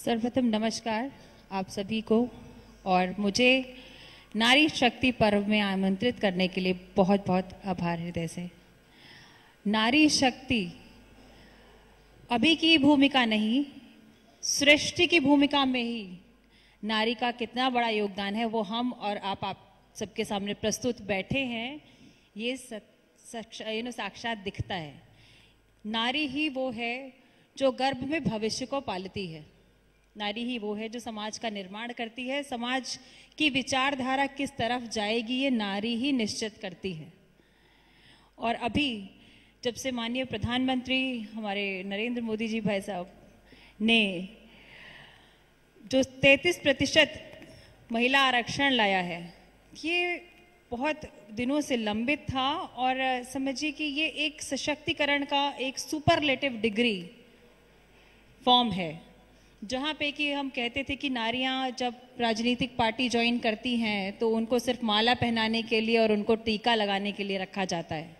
सर्वप्रथम नमस्कार आप सभी को और मुझे नारी शक्ति पर्व में आमंत्रित करने के लिए बहुत बहुत आभार हृदय से। नारी शक्ति अभी की भूमिका नहीं, सृष्टि की भूमिका में ही नारी का कितना बड़ा योगदान है वो हम और आप सबके सामने प्रस्तुत बैठे हैं, ये साक्षात दिखता है। नारी ही वो है जो गर्भ में भविष्य को पालती है, नारी ही वो है जो समाज का निर्माण करती है। समाज की विचारधारा किस तरफ जाएगी ये नारी ही निश्चित करती है। और अभी जब से माननीय प्रधानमंत्री हमारे नरेंद्र मोदी जी भाई साहब ने जो 33% महिला आरक्षण लाया है, ये बहुत दिनों से लंबित था और समझिए कि ये एक सशक्तिकरण का एक सुपरलेटिव डिग्री फॉर्म है, जहाँ पे कि हम कहते थे कि नारियां जब राजनीतिक पार्टी ज्वाइन करती हैं तो उनको सिर्फ माला पहनाने के लिए और उनको टीका लगाने के लिए रखा जाता है।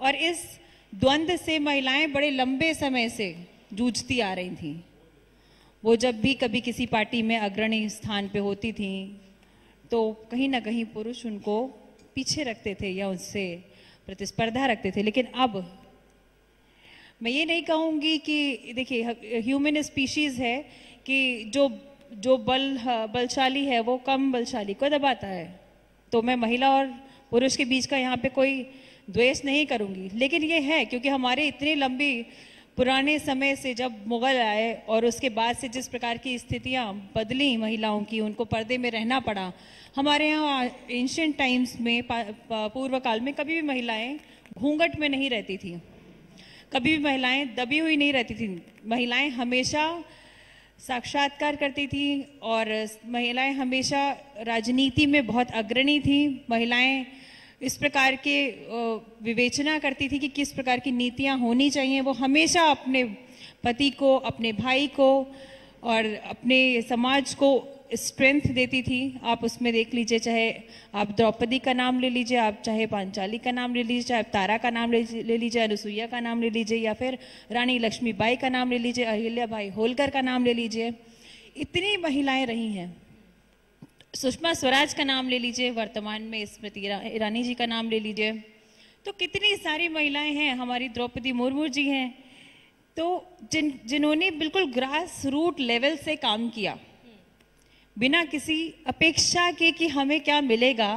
और इस द्वंद्व से महिलाएं बड़े लंबे समय से जूझती आ रही थीं। वो जब भी कभी किसी पार्टी में अग्रणी स्थान पे होती थीं तो कहीं ना कहीं पुरुष उनको पीछे रखते थे या उनसे प्रतिस्पर्धा रखते थे। लेकिन अब मैं ये नहीं कहूँगी कि देखिए ह्यूमन स्पीशीज है कि जो बलशाली है वो कम बलशाली को दबाता है। तो मैं महिला और पुरुष के बीच का यहाँ पे कोई द्वेष नहीं करूँगी, लेकिन ये है क्योंकि हमारे इतनी लंबी पुराने समय से जब मुगल आए और उसके बाद से जिस प्रकार की स्थितियाँ बदली महिलाओं की, उनको पर्दे में रहना पड़ा। हमारे यहाँ एंशिएंट टाइम्स में पूर्व काल में कभी भी महिलाएं घूंघट में नहीं रहती थी, कभी भी महिलाएं दबी हुई नहीं रहती थी। महिलाएं हमेशा साक्षात्कार करती थी और महिलाएं हमेशा राजनीति में बहुत अग्रणी थी। महिलाएं इस प्रकार के विवेचना करती थी कि किस प्रकार की नीतियां होनी चाहिए। वो हमेशा अपने पति को, अपने भाई को और अपने समाज को स्ट्रेंथ देती थी। आप उसमें देख लीजिए, चाहे आप द्रौपदी का नाम ले लीजिए, आप चाहे पांचाली का नाम ले लीजिए, चाहे आप तारा का नाम ले लीजिए, अनुसुईया का नाम ले लीजिए, या फिर रानी लक्ष्मीबाई का नाम ले लीजिए, अहिल्याबाई होलकर का नाम ले लीजिए। इतनी महिलाएं रही हैं। सुषमा स्वराज का नाम ले लीजिए, वर्तमान में स्मृति ईरानी जी का नाम ले लीजिए। तो कितनी सारी महिलाएं हैं, हमारी द्रौपदी मुर्मू जी हैं, तो जिन्होंने बिल्कुल ग्रास रूट लेवल से काम किया, बिना किसी अपेक्षा के कि हमें क्या मिलेगा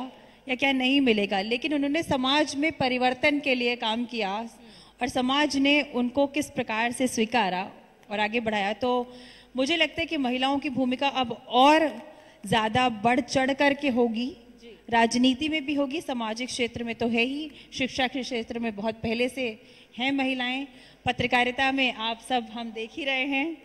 या क्या नहीं मिलेगा, लेकिन उन्होंने समाज में परिवर्तन के लिए काम किया और समाज ने उनको किस प्रकार से स्वीकारा और आगे बढ़ाया। तो मुझे लगता है कि महिलाओं की भूमिका अब और ज़्यादा बढ़ चढ़ करके होगी, राजनीति में भी होगी, सामाजिक क्षेत्र में तो है ही, शिक्षा के क्षेत्र में बहुत पहले से हैं महिलाएं, पत्रकारिता में आप सब हम देख ही रहे हैं।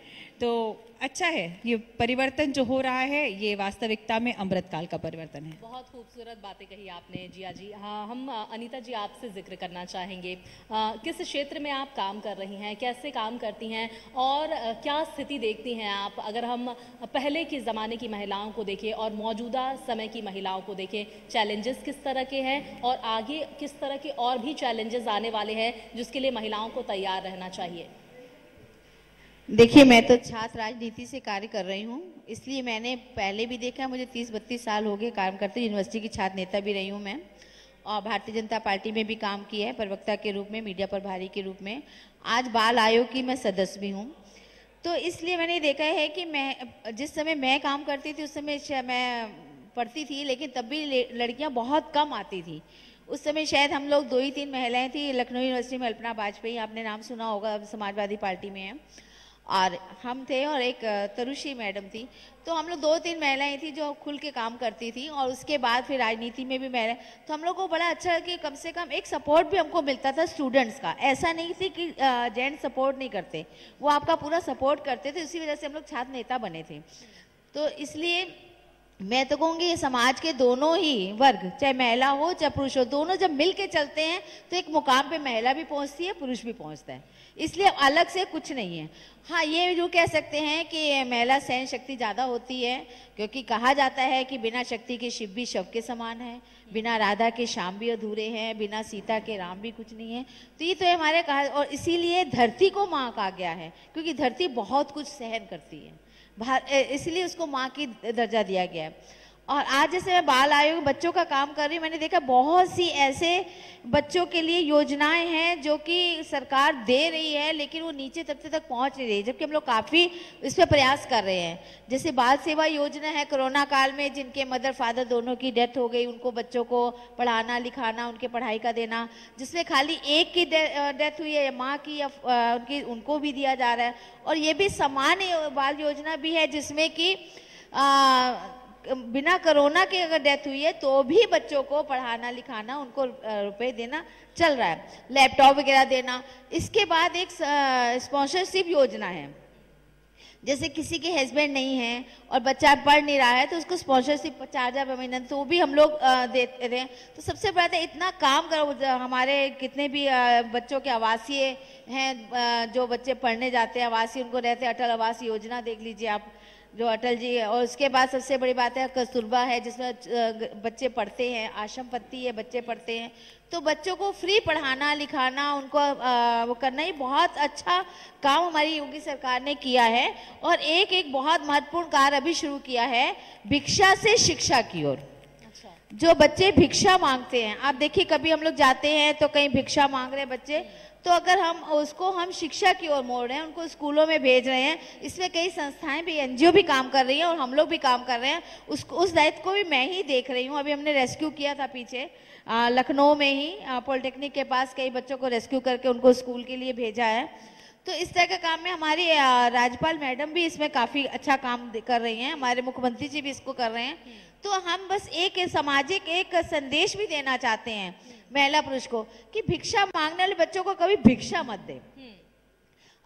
तो अच्छा है, ये परिवर्तन जो हो रहा है ये वास्तविकता में अमृतकाल का परिवर्तन है। बहुत खूबसूरत बातें कही आपने जिया जी। हाँ, हम अनीता जी आपसे जिक्र करना चाहेंगे, किस क्षेत्र में आप काम कर रही हैं, कैसे काम करती हैं और क्या स्थिति देखती हैं आप? अगर हम पहले के ज़माने की महिलाओं को देखें और मौजूदा समय की महिलाओं को देखें, चैलेंजेस किस तरह के हैं और आगे किस तरह के और भी चैलेंजेस आने वाले हैं जिसके लिए महिलाओं को तैयार रहना चाहिए? देखिए, मैं तो छात्र राजनीति से कार्य कर रही हूँ, इसलिए मैंने पहले भी देखा, मुझे 30-32 साल हो गए काम करते। यूनिवर्सिटी की छात्र नेता भी रही हूँ मैं, और भारतीय जनता पार्टी में भी काम किया है, प्रवक्ता के रूप में, मीडिया प्रभारी के रूप में। आज बाल आयोग की मैं सदस्य भी हूँ। तो इसलिए मैंने देखा है कि मैं जिस समय मैं काम करती थी उस समय मैं पढ़ती थी, लेकिन तब भी लड़कियाँ बहुत कम आती थी। उस समय शायद हम लोग 2 ही 3 महिलाएँ थी। लखनऊ यूनिवर्सिटी में अल्पना वाजपेयी, आपने नाम सुना होगा, समाजवादी पार्टी में है, और हम थे और एक तरुषी मैडम थी। तो हम लोग 2-3 महिलाएं थी जो खुल के काम करती थी। और उसके बाद फिर राजनीति में भी महिलाएं, तो हम लोग को बड़ा अच्छा कि कम से कम एक सपोर्ट भी हमको मिलता था स्टूडेंट्स का। ऐसा नहीं थी कि जेंट्स सपोर्ट नहीं करते, वो आपका पूरा सपोर्ट करते थे। इसी वजह से हम लोग छात्र नेता बने थे। तो इसलिए मैं तो कहूँगी ये समाज के दोनों ही वर्ग, चाहे महिला हो चाहे पुरुष हो, दोनों जब मिल के चलते हैं तो एक मुकाम पे महिला भी पहुँचती है, पुरुष भी पहुँचता है। इसलिए अलग से कुछ नहीं है। हाँ, ये जो कह सकते हैं कि महिला सहन शक्ति ज़्यादा होती है, क्योंकि कहा जाता है कि बिना शक्ति के शिव भी शव के समान है, बिना राधा के श्याम भी अधूरे हैं, बिना सीता के राम भी कुछ नहीं है। तो ये तो हमारे कहा, और इसीलिए धरती को माँ कहा गया है, क्योंकि धरती बहुत कुछ सहन करती है, इसलिए उसको माँ की दर्जा दिया गया है। और आज जैसे मैं बाल आयोग बच्चों का काम कर रही हूँ, मैंने देखा बहुत सी ऐसे बच्चों के लिए योजनाएं हैं जो कि सरकार दे रही है, लेकिन वो नीचे तबके तक पहुंच नहीं रही, जबकि हम लोग काफ़ी इस पर प्रयास कर रहे हैं। जैसे बाल सेवा योजना है, कोरोना काल में जिनके मदर फादर दोनों की डेथ हो गई, उनको बच्चों को पढ़ाना लिखाना, उनके पढ़ाई का देना, जिसमें खाली एक की डेथ हुई है, माँ की या उनकी, उनको भी दिया जा रहा है। और ये भी सामान्य बाल योजना भी है, जिसमें कि बिना कोरोना के अगर डेथ हुई है तो भी बच्चों को पढ़ाना लिखाना, उनको रुपए देना चल रहा है, लैपटॉप वगैरह देना। इसके बाद एक स्पॉन्सरशिप योजना है, जैसे किसी के हस्बैंड नहीं है और बच्चा पढ़ नहीं रहा है तो उसको स्पॉन्सरशिप 4,000 महीना, तो वो भी हम लोग देते हैं। तो सबसे बड़ा तो इतना काम करो, हमारे कितने भी बच्चों के आवासीय हैं, जो बच्चे पढ़ने जाते हैं आवासीय, उनको रहते हैं अटल आवास योजना, देख लीजिए आप, जो अटल जी। और उसके बाद सबसे बड़ी बात है कस्तूरबा है, जिसमें बच्चे पढ़ते हैं, आश्रम पत्ती है, बच्चे पढ़ते हैं। तो बच्चों को फ्री पढ़ाना लिखाना, उनको वो करना, ही बहुत अच्छा काम हमारी योगी सरकार ने किया है। और एक बहुत महत्वपूर्ण कार्य अभी शुरू किया है, भिक्षा से शिक्षा की ओर। जो बच्चे भिक्षा मांगते हैं, आप देखिए कभी हम लोग जाते हैं तो कहीं भिक्षा मांग रहे हैं बच्चे, तो अगर हम शिक्षा की ओर मोड़ रहे हैं, उनको स्कूलों में भेज रहे हैं, इसमें कई संस्थाएं भी, एनजीओ भी काम कर रही हैं और हम लोग भी काम कर रहे हैं। उस दायित्व को भी मैं ही देख रही हूँ। अभी हमने रेस्क्यू किया था पीछे लखनऊ में ही, पॉलिटेक्निक के पास कई बच्चों को रेस्क्यू करके उनको स्कूल के लिए भेजा है। तो इस तरह का काम में हमारी राज्यपाल मैडम भी इसमें काफी अच्छा काम कर रही हैं, हमारे मुख्यमंत्री जी भी इसको कर रहे हैं। तो हम बस एक सामाजिक एक संदेश भी देना चाहते हैं महिला पुरुष को, कि भिक्षा मांगने वाले बच्चों को कभी भिक्षा मत दे।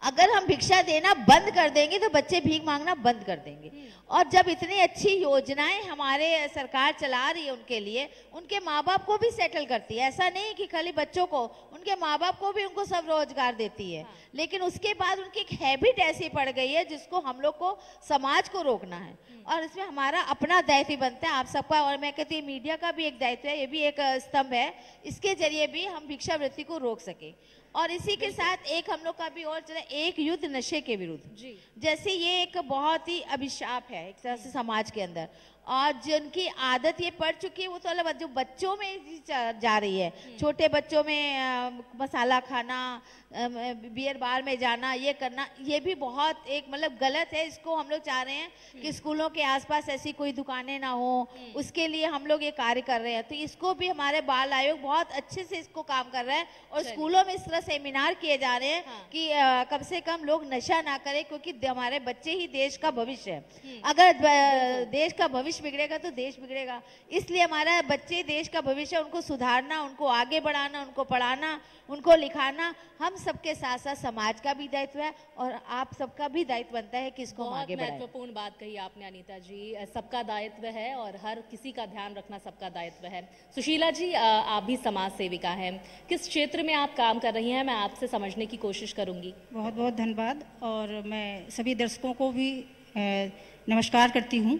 अगर हम भिक्षा देना बंद कर देंगे तो बच्चे भीख मांगना बंद कर देंगे। और जब इतनी अच्छी योजनाएं हमारे सरकार चला रही है उनके लिए, उनके माँ बाप को भी सेटल करती है। ऐसा नहीं कि खाली बच्चों को, उनके माँ बाप को भी उनको सब रोजगार देती है। लेकिन उसके बाद उनकी एक हैबिट ऐसी पड़ गई है जिसको हम लोग को, समाज को रोकना है। और इसमें हमारा अपना दायित्व बनता है, आप सबका। और मैं कहती हूँ मीडिया का भी एक दायित्व है, ये भी एक स्तंभ है, इसके जरिए भी हम भिक्षावृत्ति को रोक सके। और इसी के साथ एक हम लोग का भी और चला, एक युद्ध नशे के विरुद्ध। जैसे ये एक बहुत ही अभिशाप है एक तरह से समाज के अंदर, और जिनकी आदत ये पड़ चुकी है वो तो अलग, जो बच्चों में जा रही है, छोटे बच्चों में मसाला खाना, बियर बार में जाना, ये करना, ये भी बहुत एक मतलब गलत है। इसको हम लोग चाह रहे हैं कि स्कूलों के आसपास ऐसी कोई दुकानें ना हो, उसके लिए हम लोग ये कार्य कर रहे हैं। तो इसको भी हमारे बाल आयोग बहुत अच्छे से इसको काम कर रहा है, और स्कूलों में इस तरह सेमिनार किए जा रहे हैं कि कम से कम लोग नशा ना करें, क्योंकि हमारे बच्चे ही देश का भविष्य है। अगर देश का भविष्य बिगड़ेगा तो देश बिगड़ेगा। इसलिए हमारा बच्चे देश का भविष्य, उनको सुधारना, उनको आगे बढ़ाना, उनको पढ़ाना, उनको लिखाना हम सबके साथ साथ समाज का भी दायित्व है, और आप सबका भी दायित्व बनता है कि इसको आगे बढ़ाएं। महत्वपूर्ण बात कही आपने अनीता जी, सबका दायित्व है और हर किसी का ध्यान रखना सबका दायित्व है। सुशीला जी, आप भी समाज सेविका हैं, किस क्षेत्र में आप काम कर रही हैं, मैं आपसे समझने की कोशिश करूंगी। बहुत बहुत धन्यवाद, और मैं सभी दर्शकों को भी नमस्कार करती हूँ।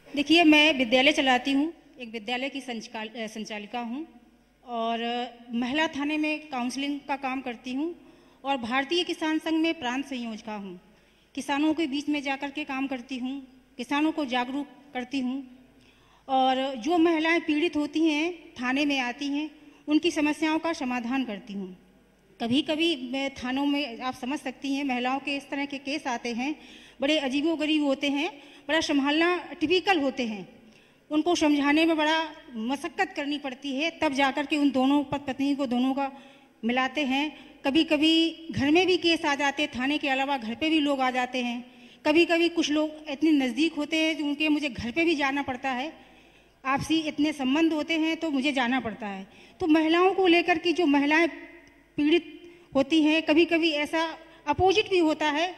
देखिए, मैं विद्यालय चलाती हूँ, एक विद्यालय की संचालिका हूँ, और महिला थाने में काउंसलिंग का काम करती हूँ, और भारतीय किसान संघ में प्रांत संयोजका हूँ। किसानों के बीच में जाकर के काम करती हूँ, किसानों को जागरूक करती हूँ, और जो महिलाएं पीड़ित होती हैं थाने में आती हैं, उनकी समस्याओं का समाधान करती हूँ। कभी कभी थानों में आप समझ सकती हैं, महिलाओं के इस तरह के केस आते हैं, बड़े अजीबोगरीब होते हैं, बड़ा संभालना टिपिकल होते हैं, उनको समझाने में बड़ा मशक्कत करनी पड़ती है, तब जाकर के उन दोनों पति पत्नी को दोनों का मिलाते हैं। कभी कभी घर में भी केस आ जाते हैं, थाने के अलावा घर पे भी लोग आ जाते हैं। कभी कभी कुछ लोग इतने नज़दीक होते हैं उनके मुझे घर पे भी जाना पड़ता है, आपसी इतने संबंध होते हैं तो मुझे जाना पड़ता है। तो महिलाओं को लेकर के जो महिलाएं पीड़ित होती हैं, कभी कभी ऐसा अपोजिट भी होता है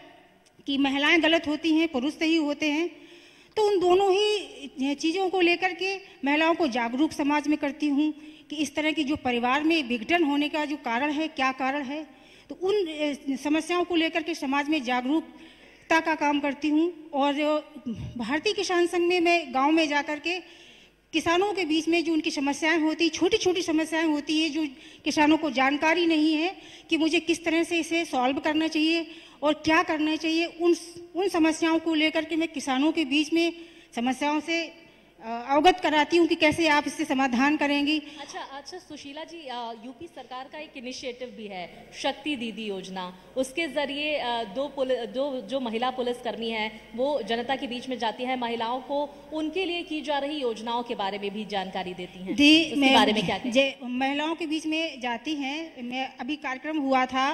कि महिलाएं गलत होती हैं, पुरुष सही होते हैं। तो उन दोनों ही चीज़ों को लेकर के महिलाओं को जागरूक समाज में करती हूँ कि इस तरह की जो परिवार में विघटन होने का जो कारण है, क्या कारण है। तो उन समस्याओं को लेकर के समाज में जागरूकता का काम करती हूँ। और भारतीय किसान संघ में मैं गांव में जाकर के किसानों के बीच में जो उनकी समस्याएं होती, छोटी छोटी समस्याएं होती है जो किसानों को जानकारी नहीं है कि मुझे किस तरह से इसे सॉल्व करना चाहिए और क्या करना चाहिए, उन समस्याओं को लेकर के मैं किसानों के बीच में समस्याओं से अवगत कराती हूँ कि कैसे आप इससे समाधान करेंगी। अच्छा सुशीला जी, यूपी सरकार का एक इनिशिएटिव भी है शक्ति दीदी योजना। उसके जरिए दो जो महिला पुलिसकर्मी हैं वो जनता के बीच में जाती हैं, महिलाओं को उनके लिए की जा रही योजनाओं के बारे में भी जानकारी देती हैं। उसके बारे में क्या कहें? महिलाओं के बीच में जाती हैं। मैं अभी कार्यक्रम हुआ था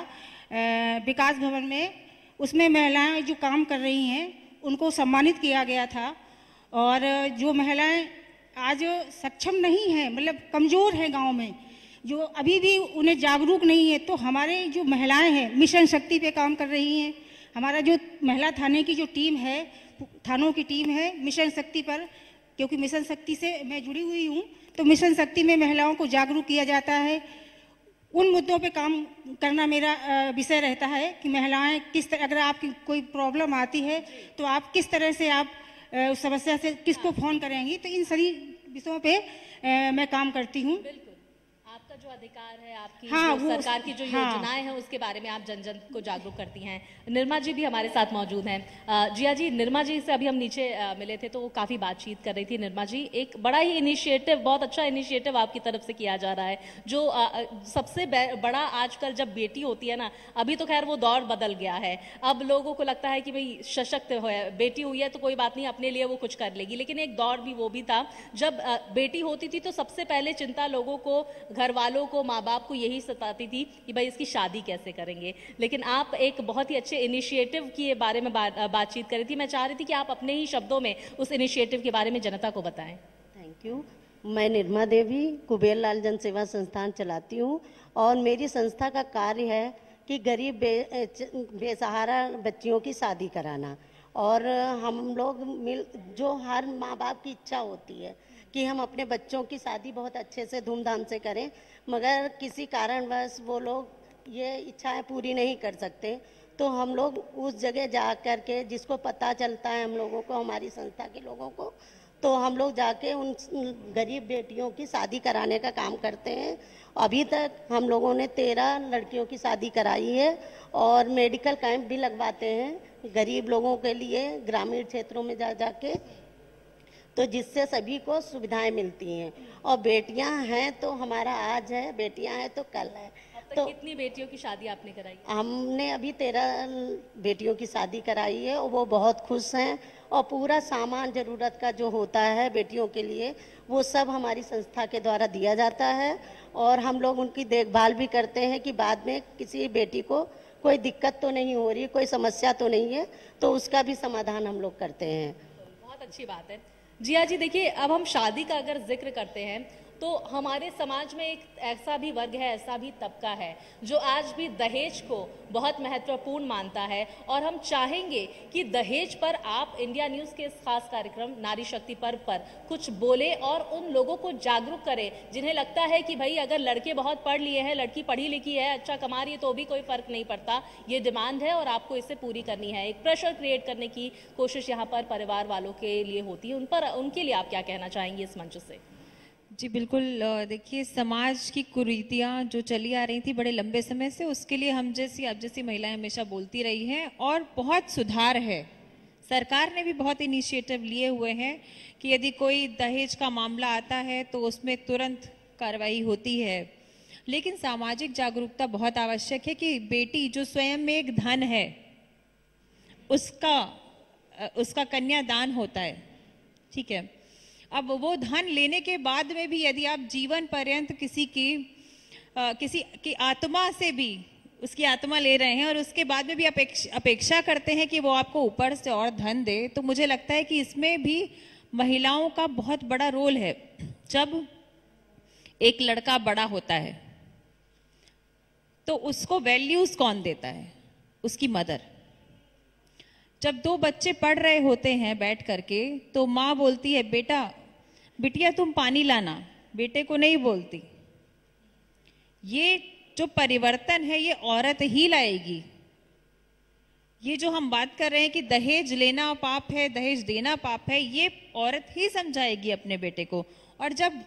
विकास भवन में, उसमें महिलाएं जो काम कर रही हैं उनको सम्मानित किया गया था। और जो महिलाएं आज सक्षम नहीं हैं, मतलब कमज़ोर हैं गांव में, जो अभी भी उन्हें जागरूक नहीं है, तो हमारे जो महिलाएं हैं मिशन शक्ति पे काम कर रही हैं। हमारा जो महिला थाने की जो टीम है, थानों की टीम है मिशन शक्ति पर, क्योंकि मिशन शक्ति से मैं जुड़ी हुई हूँ, तो मिशन शक्ति में महिलाओं को जागरूक किया जाता है। उन मुद्दों पे काम करना मेरा विषय रहता है कि महिलाएं किस तरह, अगर आपकी कोई प्रॉब्लम आती है तो आप किस तरह से आप उस समस्या से किसको फोन करेंगी, तो इन सभी विषयों पे मैं काम करती हूँ। आपका जो अधिकार है, आपकी जो सरकार की जो योजनाएं हैं उसके बारे में आप जन जन को जागरूक करती हैं। निर्मा जी भी हमारे साथ मौजूद हैं। जिया जी, निर्मा जी से अभी हम नीचे मिले थे तो वो काफ़ी बातचीत कर रही थी। निर्मा जी, एक बड़ा ही इनिशिएटिव, बहुत अच्छा इनिशिएटिव आपकी तरफ से किया जा रहा है, जो सबसे बड़ा आजकल जब बेटी होती है ना, अभी तो खैर वो दौर बदल गया है, अब लोगों को लगता है कि भाई सशक्त है, बेटी हुई है तो कोई बात नहीं, अपने लिए वो कुछ कर लेगी। लेकिन एक दौर भी वो भी था जब बेटी होती थी तो सबसे पहले चिंता लोगों को, घर वालों को, माँ बाप को यही सताती थी कि भाई इसकी शादी कैसे करेंगे। लेकिन आप एक बहुत ही अच्छे इनिशिएटिव के बारे में बातचीत कर रही थी। मैं चाह रही थी कि आप अपने ही शब्दों में उस इनिशिएटिव के बारे में जनता को बताएं। Thank you. मैं निर्मा देवी कुबेर लाल जन सेवा संस्थान चलाती हूँ और मेरी संस्था का कार्य है कि गरीब बेसहारा बच्चियों की शादी कराना। और हम लोग जो हर माँ बाप की इच्छा होती है कि हम अपने बच्चों की शादी बहुत अच्छे से धूमधाम से करें, मगर किसी कारणवश वो लोग ये इच्छाएं पूरी नहीं कर सकते, तो हम लोग उस जगह जा कर के, जिसको पता चलता है हम लोगों को, हमारी संस्था के लोगों को, तो हम लोग जाके उन गरीब बेटियों की शादी कराने का काम करते हैं। अभी तक हम लोगों ने 13 लड़कियों की शादी कराई है और मेडिकल कैंप भी लगवाते हैं गरीब लोगों के लिए ग्रामीण क्षेत्रों में जा जाके, तो जिससे सभी को सुविधाएं मिलती हैं। और बेटियां हैं तो हमारा आज है, बेटियां हैं तो कल है। तो कितनी बेटियों की शादी आपने कराई? हमने अभी 13 बेटियों की शादी कराई है और वो बहुत खुश हैं। और पूरा सामान जरूरत का जो होता है बेटियों के लिए, वो सब हमारी संस्था के द्वारा दिया जाता है और हम लोग उनकी देखभाल भी करते हैं कि बाद में किसी बेटी को कोई दिक्कत तो नहीं हो रही, कोई समस्या तो नहीं है, तो उसका भी समाधान हम लोग करते हैं। बहुत अच्छी बात है। जिया जी, देखिए, अब हम शादी का अगर जिक्र करते हैं तो हमारे समाज में एक ऐसा भी वर्ग है, ऐसा भी तबका है जो आज भी दहेज को बहुत महत्वपूर्ण मानता है। और हम चाहेंगे कि दहेज पर आप इंडिया न्यूज़ के इस खास कार्यक्रम नारी शक्ति पर्व पर कुछ बोले और उन लोगों को जागरूक करें जिन्हें लगता है कि भाई अगर लड़के बहुत पढ़ लिए हैं, लड़की पढ़ी लिखी है, अच्छा कमा रही है, तो भी कोई फर्क नहीं पड़ता, ये डिमांड है और आपको इसे पूरी करनी है। एक प्रेशर क्रिएट करने की कोशिश यहाँ पर परिवार वालों के लिए होती है। उनके लिए आप क्या कहना चाहेंगे इस मंच से? जी बिल्कुल, देखिए, समाज की कुरीतियाँ जो चली आ रही थी बड़े लंबे समय से, उसके लिए हम जैसी, आप जैसी महिलाएं हमेशा बोलती रही हैं और बहुत सुधार है। सरकार ने भी बहुत इनिशिएटिव लिए हुए हैं कि यदि कोई दहेज का मामला आता है तो उसमें तुरंत कार्रवाई होती है। लेकिन सामाजिक जागरूकता बहुत आवश्यक है कि बेटी जो स्वयं में एक धन है, उसका कन्यादान होता है, ठीक है। अब वो धन लेने के बाद में भी यदि आप जीवन पर्यंत किसी की आत्मा से भी उसकी आत्मा ले रहे हैं और उसके बाद में भी अपेक्षा करते हैं कि वो आपको ऊपर से और धन दे, तो मुझे लगता है कि इसमें भी महिलाओं का बहुत बड़ा रोल है। जब एक लड़का बड़ा होता है तो उसको वैल्यूज कौन देता है? उसकी मदर। जब 2 बच्चे पढ़ रहे होते हैं बैठ करके, तो माँ बोलती है, बिटिया तुम पानी लाना, बेटे को नहीं बोलती। ये जो परिवर्तन है ये औरत ही लाएगी। ये जो हम बात कर रहे हैं कि दहेज लेना पाप है, दहेज देना पाप है, ये औरत ही समझाएगी अपने बेटे को। और जब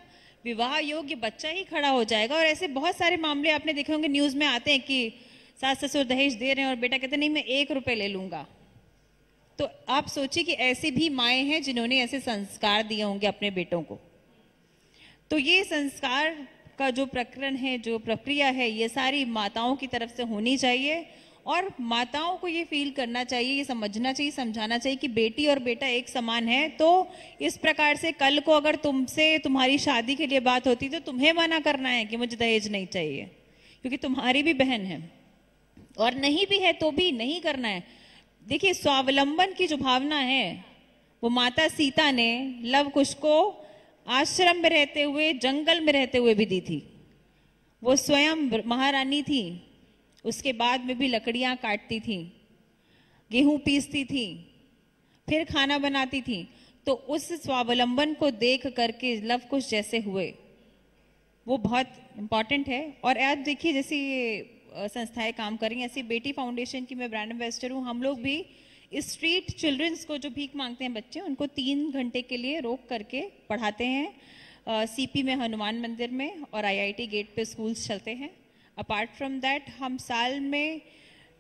विवाह योग्य बच्चा ही खड़ा हो जाएगा, और ऐसे बहुत सारे मामले आपने देखे होंगे न्यूज में आते हैं कि सास ससुर दहेज दे रहे हैं और बेटा कहते नहीं मैं 1 रुपए ले लूंगा। तो आप सोचिए कि ऐसी भी माएँ हैं जिन्होंने ऐसे संस्कार दिए होंगे अपने बेटों को। तो ये संस्कार का जो प्रकरण है, जो प्रक्रिया है, ये सारी माताओं की तरफ से होनी चाहिए। और माताओं को ये फील करना चाहिए, ये समझना चाहिए, समझाना चाहिए कि बेटी और बेटा एक समान है। तो इस प्रकार से कल को अगर तुमसे तुम्हारी शादी के लिए बात होती तो तुम्हें मना करना है कि मुझे दहेज नहीं चाहिए, क्योंकि तुम्हारी भी बहन है, और नहीं भी है तो भी नहीं करना है। देखिए, स्वावलंबन की जो भावना है वो माता सीता ने लव कुश को आश्रम में रहते हुए, जंगल में रहते हुए भी दी थी। वो स्वयं महारानी थी, उसके बाद में भी लकड़ियां काटती थी, गेहूं पीसती थी, फिर खाना बनाती थी। तो उस स्वावलंबन को देख करके लव कुश जैसे हुए, वो बहुत इम्पॉर्टेंट है। और आज देखिए जैसे ये संस्थाएं काम कर रही हैं, ऐसी बेटी फाउंडेशन की मैं ब्रांड एम्बेसडर हूँ। हम लोग भी स्ट्रीट चिल्ड्रंस को जो भीख मांगते हैं बच्चे, उनको 3 घंटे के लिए रोक करके पढ़ाते हैं। सीपी में हनुमान मंदिर में और आईआईटी गेट पे स्कूल्स चलते हैं। अपार्ट फ्रॉम दैट हम साल में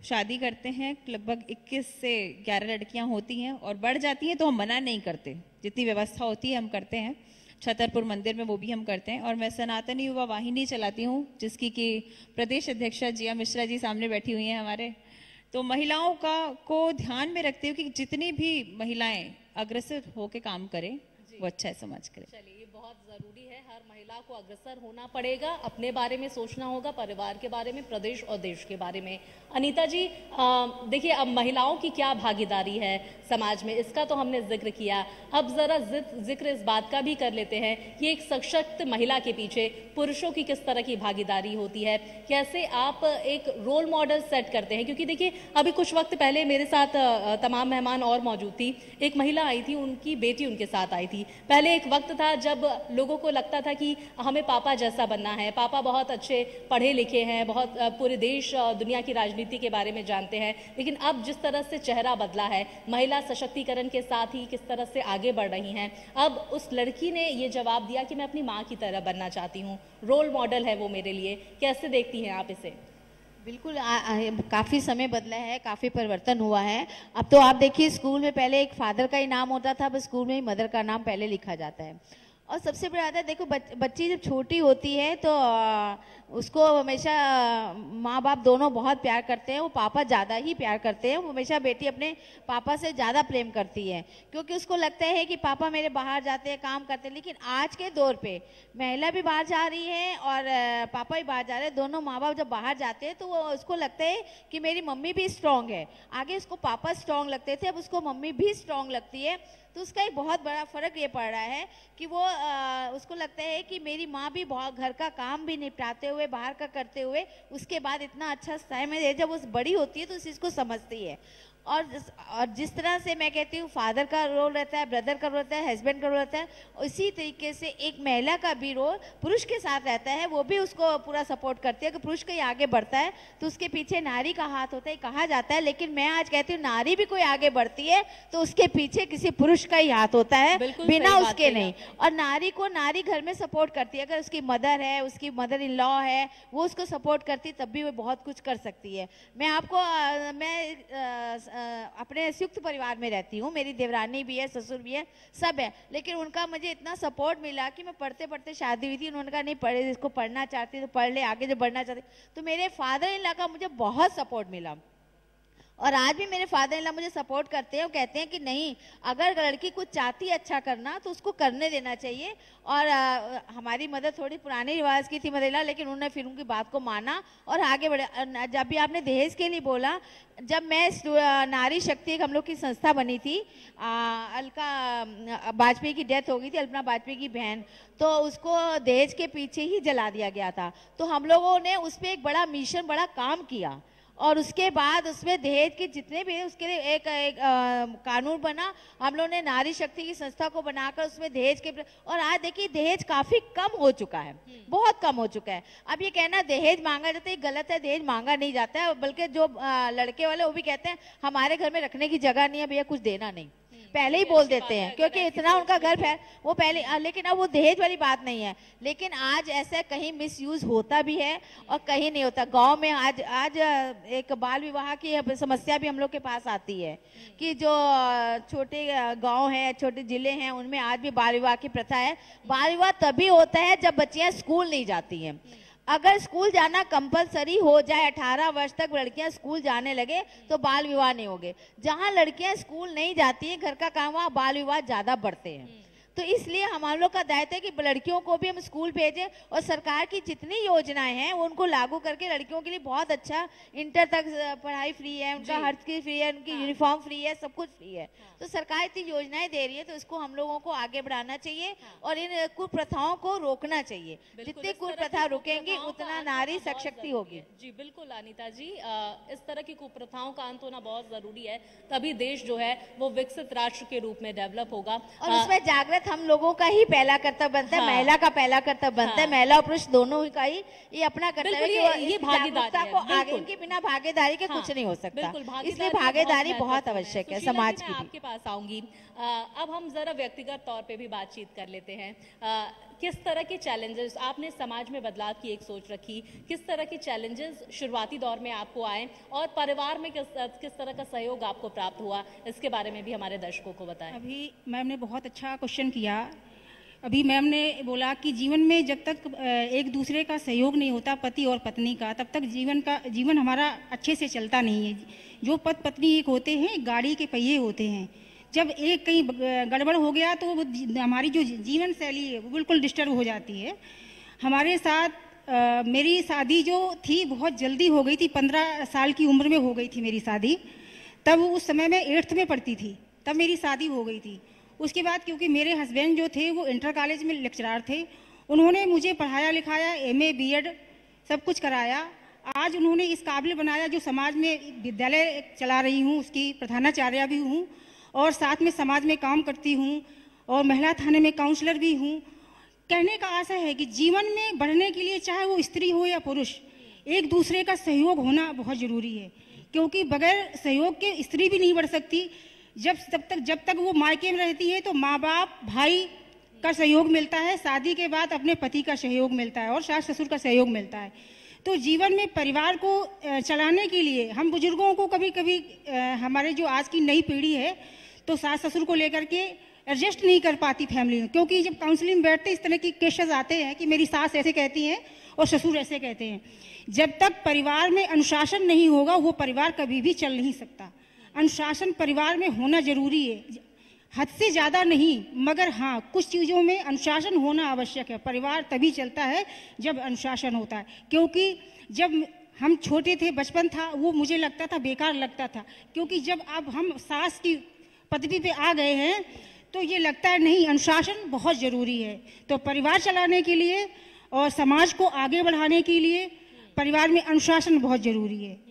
शादी करते हैं, लगभग 21 से 11 लड़कियां होती हैं, और बढ़ जाती हैं तो हम मना नहीं करते, जितनी व्यवस्था होती है हम करते हैं। छतरपुर मंदिर में वो भी हम करते हैं। और मैं सनातन युवा वाहिनी चलाती हूँ, जिसकी कि प्रदेश अध्यक्षा जिया मिश्रा जी सामने बैठी हुई हैं हमारे। तो महिलाओं को ध्यान में रखते हुए कि जितनी भी महिलाएं अग्रसर होकर काम करें वो अच्छा है समाज के लिए। चलिए, ये बहुत ज़रूरी है, हर महिला को अग्रसर होना पड़ेगा, अपने बारे में सोचना होगा, परिवार के बारे में, प्रदेश और देश के बारे में। अनीता जी, देखिए अब महिलाओं की क्या भागीदारी है समाज में, इसका तो हमने जिक्र किया। अब ज़रा जिक्र इस बात का भी कर लेते हैं कि एक सशक्त महिला के पीछे पुरुषों की किस तरह की भागीदारी होती है, कैसे आप एक रोल मॉडल सेट करते हैं। क्योंकि देखिए, अभी कुछ वक्त पहले मेरे साथ तमाम मेहमान और मौजूद थी, एक महिला आई थी, उनकी बेटी उनके साथ आई थी। पहले एक वक्त था जब लोगों को लगता था कि हमें पापा जैसा बनना है, पापा बहुत अच्छे पढ़े लिखे हैं, बहुत पूरे देश दुनिया की राजनीति के बारे में जानते हैं। लेकिन अब जिस तरह से चेहरा बदला है, महिला सशक्तिकरण के साथ ही किस तरह से आगे बढ़ रही हैं, अब उस लड़की ने ये जवाब दिया कि मैं अपनी माँ की तरह बनना चाहती हूँ, रोल मॉडल है वो मेरे लिए। कैसे देखती हैं आप इसे? बिल्कुल, काफ़ी समय बदला है, काफ़ी परिवर्तन हुआ है। अब तो आप देखिए, स्कूल में पहले एक फादर का ही नाम होता था, अब स्कूल में ही मदर का नाम पहले लिखा जाता है। और सबसे बड़ा आता है, देखो बच्ची जब छोटी होती है तो उसको हमेशा माँ बाप दोनों बहुत प्यार करते हैं, वो पापा ज़्यादा ही प्यार करते हैं। वो हमेशा बेटी अपने पापा से ज़्यादा प्रेम करती है, क्योंकि उसको लगता है कि पापा मेरे बाहर जाते हैं, काम करते हैं। लेकिन आज के दौर पे महिला भी बाहर जा रही है और पापा भी बाहर जा रहे हैं। दोनों माँ बाप जब बाहर जाते हैं तो वो उसको लगता है कि मेरी मम्मी भी स्ट्रांग है। आगे उसको पापा स्ट्रांग लगते थे, अब उसको मम्मी भी स्ट्रांग लगती है। तो उसका एक बहुत बड़ा फर्क ये पड़ रहा है कि वो उसको लगता है कि मेरी माँ भी बहुत घर का काम भी निपटाते हुए, बाहर का करते हुए, उसके बाद इतना अच्छा टाइम है। जब वो बड़ी होती है तो उस चीज़ को समझती है। और जिस तरह से मैं कहती हूँ फादर का रोल रहता है, ब्रदर का रोल रहता है, हस्बैंड का रोल रहता है, उसी तरीके से एक महिला का भी रोल पुरुष के साथ रहता है। वो भी उसको पूरा सपोर्ट करती है कि पुरुष कहीं आगे बढ़ता है तो उसके पीछे नारी का हाथ होता है, कहा जाता है। लेकिन मैं आज कहती हूँ, नारी भी कोई आगे बढ़ती है तो उसके पीछे किसी पुरुष का ही हाथ होता है, बिना उसके नहीं। और नारी को नारी घर में सपोर्ट करती है। अगर उसकी मदर है, उसकी मदर इन लॉ है, वो उसको सपोर्ट करती, तब भी वो बहुत कुछ कर सकती है। मैं आपको अपने संयुक्त परिवार में रहती हूँ, मेरी देवरानी भी है, ससुर भी है, सब है। लेकिन उनका मुझे इतना सपोर्ट मिला कि मैं पढ़ते पढ़ते शादी हुई थी। उन्होंने कहा नहीं, पढ़े, इसको पढ़ना चाहती तो पढ़ ले, आगे जो बढ़ना चाहती। तो मेरे फादर इन लॉ का मुझे बहुत सपोर्ट मिला, और आज भी मेरे फादर इन लॉ मुझे सपोर्ट करते हैं। वो कहते हैं कि नहीं, अगर लड़की कुछ चाहती है अच्छा करना तो उसको करने देना चाहिए। और हमारी मदर थोड़ी पुराने रिवाज की थी मदर इन लॉ, लेकिन उन्होंने फिर उनकी बात को माना और आगे बढ़े। जब भी आपने दहेज के लिए बोला, जब मैं नारी शक्ति, एक हम लोग की संस्था बनी थी, अलका वाजपेयी की डेथ हो गई थी, अल्पना वाजपेयी की बहन, तो उसको दहेज के पीछे ही जला दिया गया था। तो हम लोगों ने उस पर एक बड़ा मिशन, बड़ा काम किया, और उसके बाद उसमें दहेज के जितने भी उसके लिए एक कानून बना, हम लोगों ने नारी शक्ति की संस्था को बनाकर उसमें दहेज के, और आज देखिए दहेज काफी कम हो चुका है, बहुत कम हो चुका है। अब ये कहना दहेज मांगा जाता है ये गलत है, दहेज मांगा नहीं जाता है, बल्कि जो लड़के वाले वो भी कहते हैं हमारे घर में रखने की जगह नहीं है भैया, कुछ देना नहीं, पहले ही बोल देते हैं, क्योंकि इतना उनका घर है वो पहले। लेकिन अब वो दहेज वाली बात नहीं है। लेकिन आज ऐसा कहीं मिसयूज होता भी है और कहीं नहीं होता। गांव में आज एक बाल विवाह की समस्या भी हम लोग के पास आती है कि जो छोटे गांव हैं, छोटे जिले हैं, उनमें आज भी बाल विवाह की प्रथा है। बाल विवाह तभी होता है जब बच्चियां स्कूल नहीं जाती हैं। अगर स्कूल जाना कंपलसरी हो जाए, 18 वर्ष तक लड़कियां स्कूल जाने लगे तो बाल विवाह नहीं होंगे। जहां लड़कियां स्कूल नहीं जाती हैं, घर का काम, वहां बाल विवाह ज्यादा बढ़ते हैं। तो इसलिए हम लोग का दायित्व है कि लड़कियों को भी हम स्कूल भेजें और सरकार की जितनी योजनाएं हैं उनको लागू करके लड़कियों के लिए बहुत अच्छा, इंटर तक पढ़ाई फ्री है, उनका हर चीज फ्री है, उनकी यूनिफॉर्म फ्री है, सब कुछ फ्री है। तो सरकार इतनी योजनाएं दे रही है तो इसको हम लोगों को आगे बढ़ाना चाहिए और इन कुप्रथाओं को रोकना चाहिए। जितनी कुप्रथा रुकेंगी उतना नारी सशक्ति होगी। जी बिल्कुल अनीता जी, इस तरह की कुप्रथाओं का अंत होना बहुत जरूरी है, तभी देश जो है वो विकसित राष्ट्र के रूप में डेवलप होगा। और उसमें जागृत हम लोगों का ही पहला कर्तव्य बनता है, महिला का पहला कर्तव्य बनता है, महिला और पुरुष दोनों ही का ही ये अपना कर्तव्य है। ये भागीदारी को आगे, इनके बिना भागीदारी के कुछ नहीं हो सकता, इसलिए भागीदारी बहुत आवश्यक है समाज की। आपके पास आऊंगी, अब हम जरा व्यक्तिगत तौर पे भी बातचीत कर लेते हैं। किस तरह के चैलेंजेस आपने समाज में बदलाव की एक सोच रखी, किस तरह के चैलेंजेस शुरुआती दौर में आपको आए और परिवार में किस तरह का सहयोग आपको प्राप्त हुआ, इसके बारे में भी हमारे दर्शकों को बताएं। अभी मैम ने बहुत अच्छा क्वेश्चन किया। अभी मैम ने बोला कि जीवन में जब तक एक दूसरे का सहयोग नहीं होता, पति और पत्नी का, तब तक जीवन हमारा अच्छे से चलता नहीं है। जो पति पत्नी एक होते हैं, गाड़ी के पहिए होते हैं। जब एक कहीं गड़बड़ हो गया तो हमारी जो जीवन शैली है वो बिल्कुल डिस्टर्ब हो जाती है। हमारे साथ मेरी शादी जो थी बहुत जल्दी हो गई थी, 15 साल की उम्र में हो गई थी मेरी शादी। तब उस समय मैं 8th में पढ़ती थी, तब मेरी शादी हो गई थी। उसके बाद क्योंकि मेरे हस्बैंड जो थे वो इंटर कॉलेज में लेक्चरार थे, उन्होंने मुझे पढ़ाया लिखाया, MA BEd सब कुछ कराया। आज उन्होंने इस काबिल बनाया जो समाज में विद्यालय चला रही हूँ, उसकी प्रधानाचार्य भी हूँ और साथ में समाज में काम करती हूँ और महिला थाने में काउंसलर भी हूँ। कहने का आशा है कि जीवन में बढ़ने के लिए चाहे वो स्त्री हो या पुरुष, एक दूसरे का सहयोग होना बहुत ज़रूरी है, क्योंकि बगैर सहयोग के स्त्री भी नहीं बढ़ सकती। जब तक वो मायके में रहती है तो माँ बाप भाई का सहयोग मिलता है, शादी के बाद अपने पति का सहयोग मिलता है और सास ससुर का सहयोग मिलता है। तो जीवन में परिवार को चलाने के लिए हम बुजुर्गों को कभी कभी हमारे जो आज की नई पीढ़ी है तो सास ससुर को लेकर के एडजस्ट नहीं कर पाती फैमिली में, क्योंकि जब काउंसलिंग में बैठते इस तरह की केसेस आते हैं कि मेरी सास ऐसे कहती हैं और ससुर ऐसे कहते हैं। जब तक परिवार में अनुशासन नहीं होगा वो परिवार कभी भी चल नहीं सकता। अनुशासन परिवार में होना जरूरी है, हद से ज़्यादा नहीं, मगर हाँ कुछ चीज़ों में अनुशासन होना आवश्यक है। परिवार तभी चलता है जब अनुशासन होता है, क्योंकि जब हम छोटे थे, बचपन था, वो मुझे लगता था बेकार लगता था, क्योंकि जब अब हम सास की पदवी पे आ गए हैं तो ये लगता है नहीं, अनुशासन बहुत ज़रूरी है। तो परिवार चलाने के लिए और समाज को आगे बढ़ाने के लिए परिवार में अनुशासन बहुत ज़रूरी है।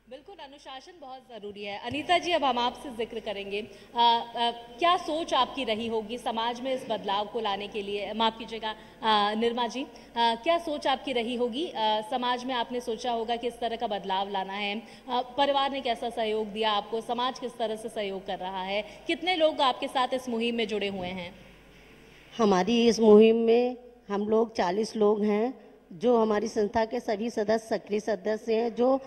बिल्कुल, अनुशासन बहुत ज़रूरी है। अनीता जी, अब हम आपसे जिक्र करेंगे, क्या सोच आपकी रही होगी समाज में इस बदलाव को लाने के लिए? माफ़ कीजिएगा निर्मा जी, क्या सोच आपकी रही होगी? समाज में आपने सोचा होगा कि इस तरह का बदलाव लाना है, परिवार ने कैसा सहयोग दिया आपको, समाज किस तरह से सहयोग कर रहा है, कितने लोग आपके साथ इस मुहिम में जुड़े हुए हैं? हमारी इस मुहिम में हम लोग 40 लोग हैं, जो हमारी संस्था के सभी सदस्य सक्रिय सदस्य हैं, जो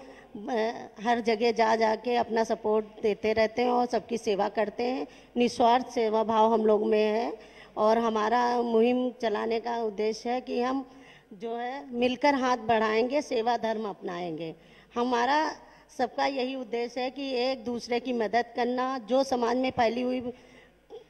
हर जगह जा के अपना सपोर्ट देते रहते हैं और सबकी सेवा करते हैं। निस्वार्थ सेवा भाव हम लोग में है और हमारा मुहिम चलाने का उद्देश्य है कि हम जो है मिलकर हाथ बढ़ाएंगे, सेवा धर्म अपनाएंगे। हमारा सबका यही उद्देश्य है कि एक दूसरे की मदद करना, जो समाज में फैली हुई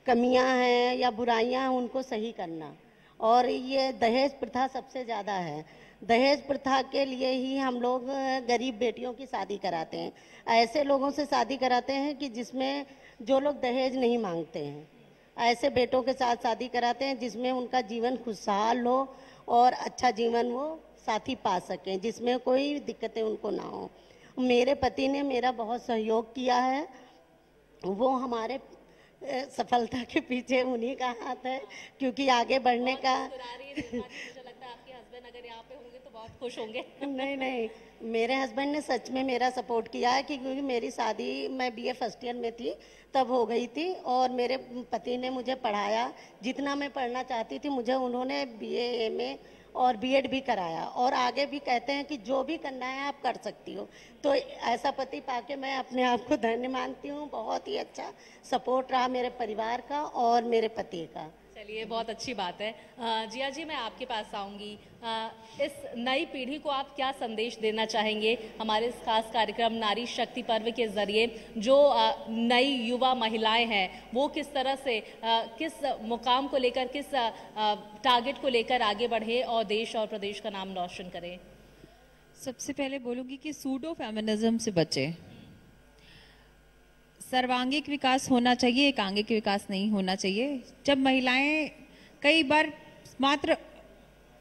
कमियां हैं या बुराइयां हैं उनको सही करना। और ये दहेज प्रथा सबसे ज़्यादा है। दहेज प्रथा के लिए ही हम लोग गरीब बेटियों की शादी कराते हैं, ऐसे लोगों से शादी कराते हैं कि जिसमें जो लोग दहेज नहीं मांगते हैं, ऐसे बेटों के साथ शादी कराते हैं जिसमें उनका जीवन खुशहाल हो और अच्छा जीवन वो साथी पा सकें, जिसमें कोई दिक्कतें उनको ना हो। मेरे पति ने मेरा बहुत सहयोग किया है वो हमारे सफलता के पीछे उन्हीं का हाथ है, क्योंकि आगे बढ़ने का मुझे लगता है आपके हस्बैंड अगर यहाँ पे होंगे तो बहुत खुश होंगे। नहीं नहीं, मेरे हस्बैंड ने सच में मेरा सपोर्ट किया है कि क्योंकि मेरी शादी मैं बीए फर्स्ट ईयर में थी तब हो गई थी, और मेरे पति ने मुझे पढ़ाया जितना मैं पढ़ना चाहती थी। मुझे उन्होंने बीए एमए और बीएड भी कराया, और आगे भी कहते हैं कि जो भी करना है आप कर सकती हो। तो ऐसा पति पाके मैं अपने आप को धन्य मानती हूँ। बहुत ही अच्छा सपोर्ट रहा मेरे परिवार का और मेरे पति का। चलिए, बहुत अच्छी बात है। जिया जी, मैं आपके पास आऊंगी। इस नई पीढ़ी को आप क्या संदेश देना चाहेंगे हमारे इस खास कार्यक्रम नारी शक्ति पर्व के जरिए? जो नई युवा महिलाएं हैं वो किस तरह से किस मुकाम को लेकर, किस टारगेट को लेकर आगे बढ़े और देश और प्रदेश का नाम रोशन करें? सबसे पहले बोलूंगी कि सूडो फेमिनिज्म से बचे। सर्वांगीण विकास होना चाहिए, एकांगिक विकास नहीं होना चाहिए। जब महिलाएं कई बार मात्र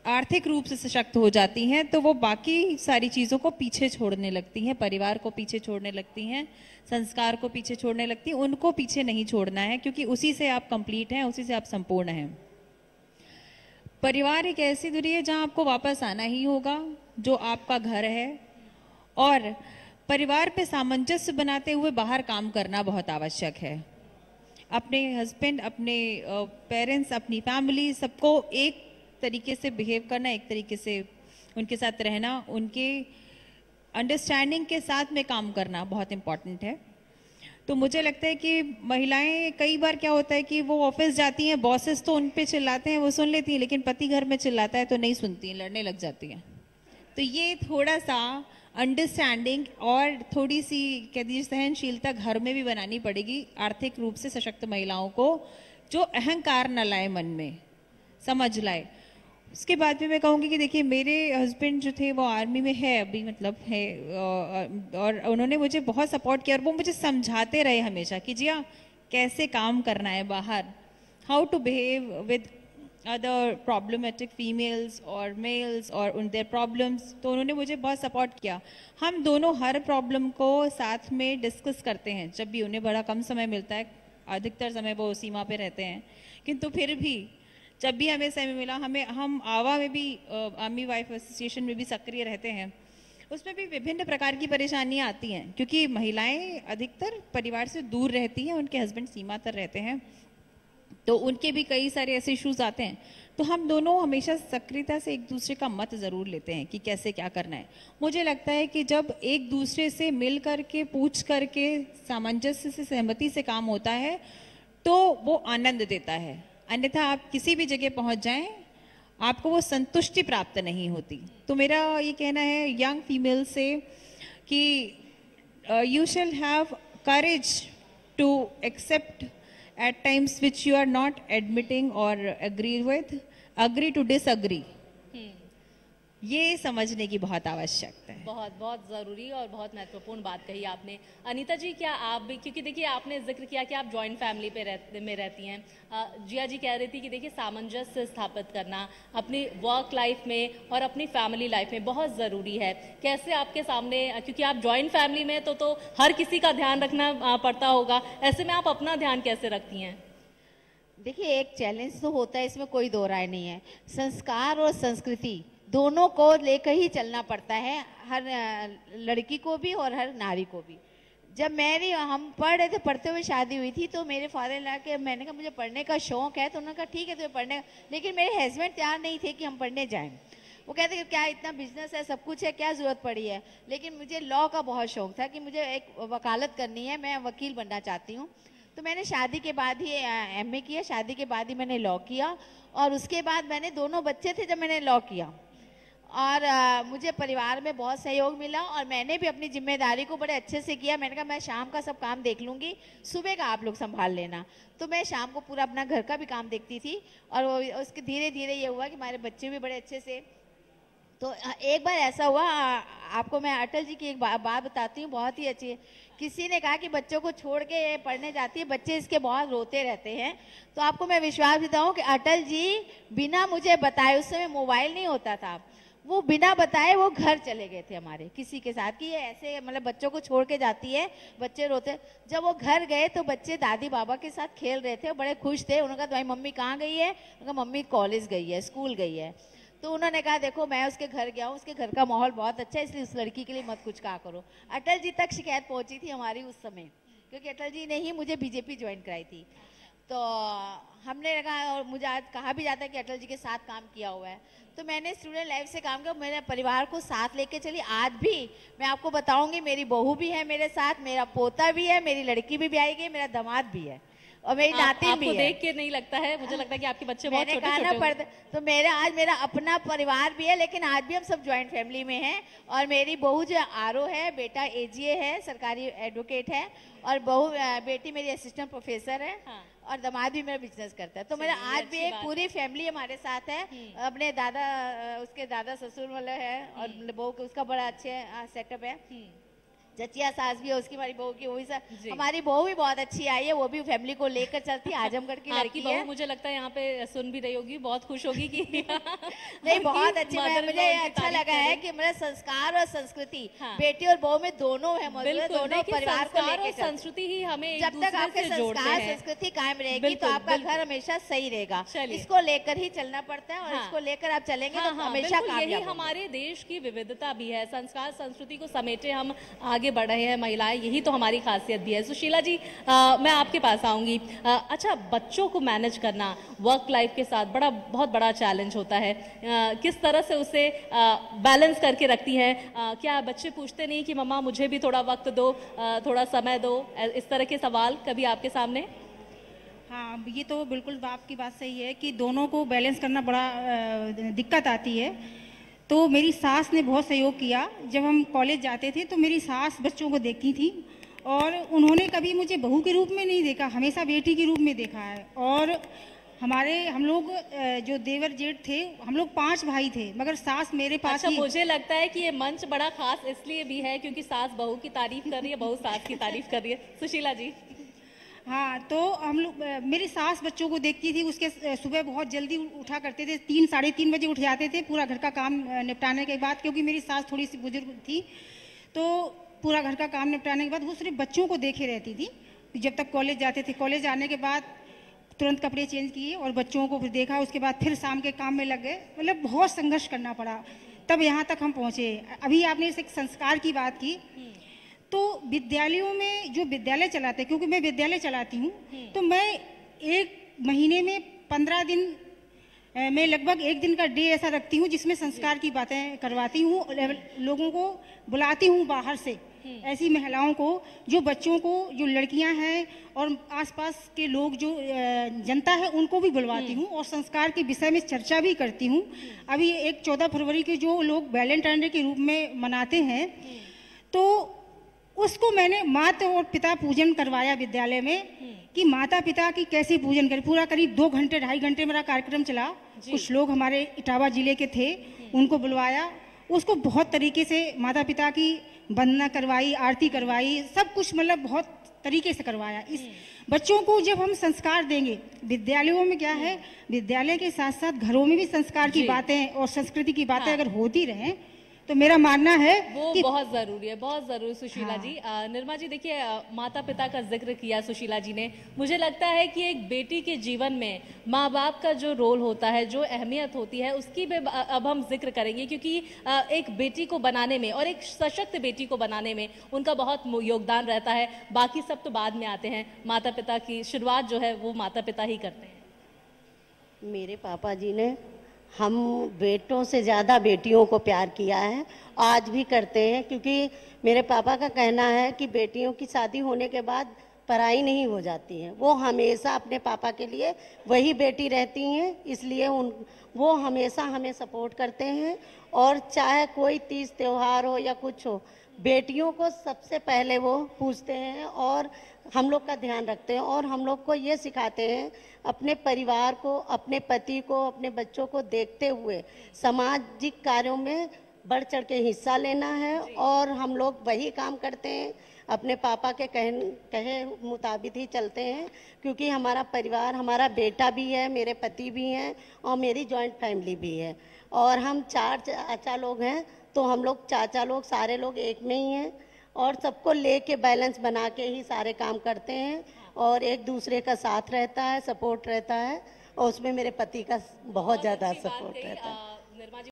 आर्थिक रूप से सशक्त हो जाती हैं तो वो बाकी सारी चीज़ों को पीछे छोड़ने लगती हैं, परिवार को पीछे छोड़ने लगती हैं, संस्कार को पीछे छोड़ने लगती हैं। उनको पीछे नहीं छोड़ना है, क्योंकि उसी से आप कंप्लीट हैं, उसी से आप संपूर्ण हैं। परिवार एक ऐसी दूरी है जहां आपको वापस आना ही होगा, जो आपका घर है, और परिवार पे सामंजस्य बनाते हुए बाहर काम करना बहुत आवश्यक है। अपने हस्बैंड, अपने पेरेंट्स, अपनी फैमिली, सबको एक तरीके से बिहेव करना, एक तरीके से उनके साथ रहना, उनके अंडरस्टैंडिंग के साथ में काम करना बहुत इम्पॉर्टेंट है। तो मुझे लगता है कि महिलाएं, कई बार क्या होता है कि वो ऑफिस जाती हैं, बॉसेस तो उन पे चिल्लाते हैं, वो सुन लेती हैं, लेकिन पति घर में चिल्लाता है तो नहीं सुनती हैं, लड़ने लग जाती हैं। तो ये थोड़ा सा अंडरस्टैंडिंग और थोड़ी सी कह दीजिए सहनशीलता घर में भी बनानी पड़ेगी आर्थिक रूप से सशक्त महिलाओं को, जो अहंकार न लाए, मन में समझ लाए। उसके बाद भी मैं कहूँगी कि देखिए, मेरे हस्बैंड जो थे वो आर्मी में है अभी, मतलब है, और उन्होंने मुझे बहुत सपोर्ट किया, और वो मुझे समझाते रहे हमेशा कि जिया कैसे काम करना है बाहर, how to behave with other problematic females और मेल्स और उन देयर प्रॉब्लम्स। तो उन्होंने मुझे बहुत सपोर्ट किया। हम दोनों हर प्रॉब्लम को साथ में डिस्कस करते हैं जब भी उन्हें बड़ा कम समय मिलता है, अधिकतर समय वो सीमा पे रहते हैं, किंतु फिर भी जब भी हमें समय मिला, हम आवा में भी, आर्मी वाइफ एसोसिएशन में भी सक्रिय रहते हैं। उसमें भी विभिन्न प्रकार की परेशानियां आती हैं, क्योंकि महिलाएं अधिकतर परिवार से दूर रहती हैं, उनके हस्बैंड सीमा पर रहते हैं, तो उनके भी कई सारे ऐसे इश्यूज आते हैं। तो हम दोनों हमेशा सक्रियता से एक दूसरे का मत ज़रूर लेते हैं कि कैसे क्या करना है। मुझे लगता है कि जब एक दूसरे से मिल करके, पूछ करके, सामंजस्य से, सहमति से काम होता है तो वो आनंद देता है। अन्यथा आप किसी भी जगह पहुंच जाएं, आपको वो संतुष्टि प्राप्त नहीं होती। तो मेरा ये कहना है यंग फीमेल से कि you shall have courage to accept at times which you are not admitting or agree to disagree। ये समझने की बहुत आवश्यकता है। बहुत बहुत ज़रूरी और बहुत महत्वपूर्ण बात कही आपने। अनीता जी, क्या आप भी, क्योंकि देखिए आपने जिक्र किया कि आप जॉइंट फैमिली में रहती हैं, जिया जी कह रही थी कि देखिए सामंजस्य स्थापित करना अपनी वर्क लाइफ में और अपनी फैमिली लाइफ में बहुत ज़रूरी है। कैसे आपके सामने, क्योंकि आप जॉइंट फैमिली में तो हर किसी का ध्यान रखना पड़ता होगा, ऐसे में आप अपना ध्यान कैसे रखती हैं? देखिए, एक चैलेंज तो होता है, इसमें कोई दो राय नहीं है। संस्कार और संस्कृति दोनों को लेकर ही चलना पड़ता है, हर लड़की को भी और हर नारी को भी। जब हम पढ़ रहे थे, पढ़ते हुए शादी हुई थी, तो मेरे फादर ला के मैंने कहा मुझे पढ़ने का शौक है, तो उन्होंने कहा ठीक है तुम्हें पढ़ने, लेकिन मेरे हस्बैंड तैयार नहीं थे कि हम पढ़ने जाएं। वो कहते कि क्या इतना बिजनेस है, सब कुछ है, क्या जरूरत पड़ी है। लेकिन मुझे लॉ का बहुत शौक था कि मुझे एक वकालत करनी है, मैं वकील बनना चाहती हूँ। तो मैंने शादी के बाद ही एमए किया, शादी के बाद ही मैंने लॉ किया, और उसके बाद मैंने, दोनों बच्चे थे जब मैंने लॉ किया, और मुझे परिवार में बहुत सहयोग मिला, और मैंने भी अपनी जिम्मेदारी को बड़े अच्छे से किया। मैंने कहा मैं शाम का सब काम देख लूँगी, सुबह का आप लोग संभाल लेना। तो मैं शाम को पूरा अपना घर का भी काम देखती थी, और उसके धीरे धीरे ये हुआ कि हमारे बच्चे भी बड़े अच्छे से। तो एक बार ऐसा हुआ, आपको मैं अटल जी की एक बात बताती हूँ, बहुत ही अच्छी है। किसी ने कहा कि बच्चों को छोड़ के पढ़ने जाती है, बच्चे इसके बहुत रोते रहते हैं। तो आपको मैं विश्वास देता हूँ कि अटल जी बिना मुझे बताए, उस समय मोबाइल नहीं होता था, वो बिना बताए वो घर चले गए थे हमारे किसी के साथ कि ये ऐसे मतलब बच्चों को छोड़ के जाती है, बच्चे रोते। जब वो घर गए तो बच्चे दादी बाबा के साथ खेल रहे थे, बड़े खुश थे। उन्होंने कहा तुम्हारी मम्मी कहाँ गई है? उन्होंने कहा मम्मी कॉलेज गई है, स्कूल गई है। तो उन्होंने कहा देखो मैं उसके घर गया हूँ, उसके घर का माहौल बहुत अच्छा है, इसलिए उस लड़की के लिए मत कुछ कहा करो। अटल जी तक शिकायत पहुंची थी हमारी उस समय, क्योंकि अटल जी ने ही मुझे बीजेपी ज्वाइन कराई थी। तो हमने कहा, और मुझे आज कहा भी जाता है कि अटल जी के साथ काम किया हुआ है। तो मैंने स्टूडेंट लाइफ से काम किया, मेरे परिवार को साथ लेके चली। आज भी मैं आपको बताऊंगी, मेरी बहू भी है मेरे साथ, मेरा पोता भी है, मेरी लड़की भी आई गई, मेरा दामाद भी है और मेरी नातिन भी है। देख के नहीं लगता है, मुझे लगता है कि आपके बच्चे बहुत छोटे-छोटे होंगे। पड़ता तो मेरा अपना परिवार भी है, लेकिन आज भी हम सब ज्वाइंट फैमिली में हैं। और मेरी बहू जो आरओ है, बेटा एजीए है, सरकारी एडवोकेट है, और बेटी मेरी असिस्टेंट प्रोफेसर है। हाँ। और दामाद भी मेरा बिजनेस करता है। तो मेरा आज भी एक पूरी फैमिली हमारे साथ है। अपने दादा, उसके दादा ससुर वाले है, और बहू उसका बड़ा अच्छे सेटअप है। जचिया सास भी है उसकी, हमारी बहू की, वो भी हमारी बहू भी बहुत अच्छी आई है, वो भी फैमिली को लेकर चलती है। आजमगढ़ की लड़की है। मुझे लगता है यहाँ पे सुन भी रही होगी, बहुत खुश होगी कि नहीं बहुत अच्छी। मुझे अच्छा लगा है कि मेरा संस्कार और संस्कृति बेटी और बहू में दोनों है मौजूद, दोनों परिवार को लेकर। संस्कृति ही हमें जब तक आपके संस्कार संस्कृति कायम रहेगी तो आपका घर हमेशा सही रहेगा। इसको लेकर ही चलना पड़ता है, और इसको लेकर आप चलेंगे तो हमेशा यही हमारे देश की विविधता भी है। संस्कार संस्कृति को समेटे हम आगे बढ़ रहे हैं महिलाएं, यही तो हमारी खासियत भी है। सुशीला जी, मैं आपके पास आऊंगी। अच्छा, बच्चों को मैनेज करना वर्क लाइफ के साथ बहुत बड़ा चैलेंज होता है। किस तरह से उसे बैलेंस करके रखती है? क्या बच्चे पूछते नहीं कि मम्मा मुझे भी थोड़ा वक्त दो, थोड़ा समय दो, इस तरह के सवाल कभी आपके सामने? हाँ, ये तो बिल्कुल आपकी बात सही है कि दोनों को बैलेंस करना बड़ा दिक्कत आती है। तो मेरी सास ने बहुत सहयोग किया। जब हम कॉलेज जाते थे तो मेरी सास बच्चों को देखती थी, और उन्होंने कभी मुझे बहू के रूप में नहीं देखा, हमेशा बेटी के रूप में देखा है। और हम लोग जो देवर जेठ थे, हम लोग 5 भाई थे, मगर सास मेरे पास। अच्छा, मुझे लगता है कि ये मंच बड़ा खास इसलिए भी है क्योंकि सास बहू की तारीफ कर रही है, बहू सास की तारीफ कर रही है। सुशीला जी। हाँ, तो हम लोग, मेरी सास बच्चों को देखती थी, उसके सुबह बहुत जल्दी उठा करते थे, 3 साढ़े 3 बजे उठ जाते थे पूरा घर का काम निपटाने के बाद, क्योंकि मेरी सास थोड़ी सी बुजुर्ग थी। तो पूरा घर का काम निपटाने के बाद वो सिर्फ बच्चों को देखे रहती थी जब तक कॉलेज जाते थे। कॉलेज आने के बाद तुरंत कपड़े चेंज किए और बच्चों को फिर देखा, उसके बाद फिर शाम के काम में लग गए। मतलब बहुत संघर्ष करना पड़ा, तब यहाँ तक हम पहुँचे। अभी आपने एक संस्कार की बात की, तो विद्यालयों में जो विद्यालय चलाते हैं, क्योंकि मैं विद्यालय चलाती हूँ, तो मैं 1 महीने में 15 दिन मैं लगभग 1 दिन का डे ऐसा रखती हूँ जिसमें संस्कार की बातें करवाती हूँ। लोगों को बुलाती हूँ बाहर से, ऐसी महिलाओं को, जो बच्चों को, जो लड़कियां हैं और आसपास के लोग, जो जनता है, उनको भी बुलवाती हूँ और संस्कार के विषय में चर्चा भी करती हूँ। अभी एक 14 फरवरी के जो लोग वैलेंटाइन डे के रूप में मनाते हैं, तो उसको मैंने माता और पिता पूजन करवाया विद्यालय में, कि माता पिता की कैसे पूजन करें। पूरा करीब 2 घंटे 2.5 घंटे मेरा कार्यक्रम चला। कुछ लोग हमारे इटावा जिले के थे, उनको बुलवाया, उसको बहुत तरीके से माता पिता की वंदना करवाई, आरती करवाई, सब कुछ मतलब बहुत तरीके से करवाया। इस बच्चों को जब हम संस्कार देंगे, विद्यालयों में क्या है, विद्यालय के साथ साथ घरों में भी संस्कार की बातें और संस्कृति की बातें अगर होती रहें, तो मेरा मानना है वो बहुत जरूरी है, बहुत जरूरी। सुशीला जी, निर्मा जी, देखिए माता पिता का जिक्र किया सुशीला जी ने। मुझे लगता है कि एक बेटी के जीवन में माँ बाप का जो रोल होता है, जो अहमियत होती है, उसकी भी अब हम जिक्र करेंगे, क्योंकि एक बेटी को बनाने में और एक सशक्त बेटी को बनाने में उनका बहुत योगदान रहता है। बाकी सब तो बाद में आते हैं, माता पिता की शुरुआत जो है वो माता पिता ही करते हैं। मेरे पापा जी ने हम बेटों से ज़्यादा बेटियों को प्यार किया है, आज भी करते हैं, क्योंकि मेरे पापा का कहना है कि बेटियों की शादी होने के बाद पराई नहीं हो जाती हैं। वो हमेशा अपने पापा के लिए वही बेटी रहती हैं, इसलिए वो हमेशा हमें सपोर्ट करते हैं। और चाहे कोई तीज त्यौहार हो या कुछ हो, बेटियों को सबसे पहले वो पूछते हैं और हम लोग का ध्यान रखते हैं। और हम लोग को ये सिखाते हैं, अपने परिवार को, अपने पति को, अपने बच्चों को देखते हुए सामाजिक कार्यों में बढ़ चढ़ के हिस्सा लेना है और हम लोग वही काम करते हैं, अपने पापा के कहे मुताबिक ही चलते हैं, क्योंकि हमारा परिवार, हमारा बेटा भी है, मेरे पति भी हैं और मेरी जॉइंट फैमिली भी है और हम 4 चाचा लोग हैं, तो हम लोग चाचा लोग सारे लोग एक में ही हैं और सबको लेके बैलेंस बना के ही सारे काम करते हैं और एक दूसरे का साथ रहता है, सपोर्ट रहता है और उसमें मेरे पति का बहुत ज़्यादा सपोर्ट रहता है।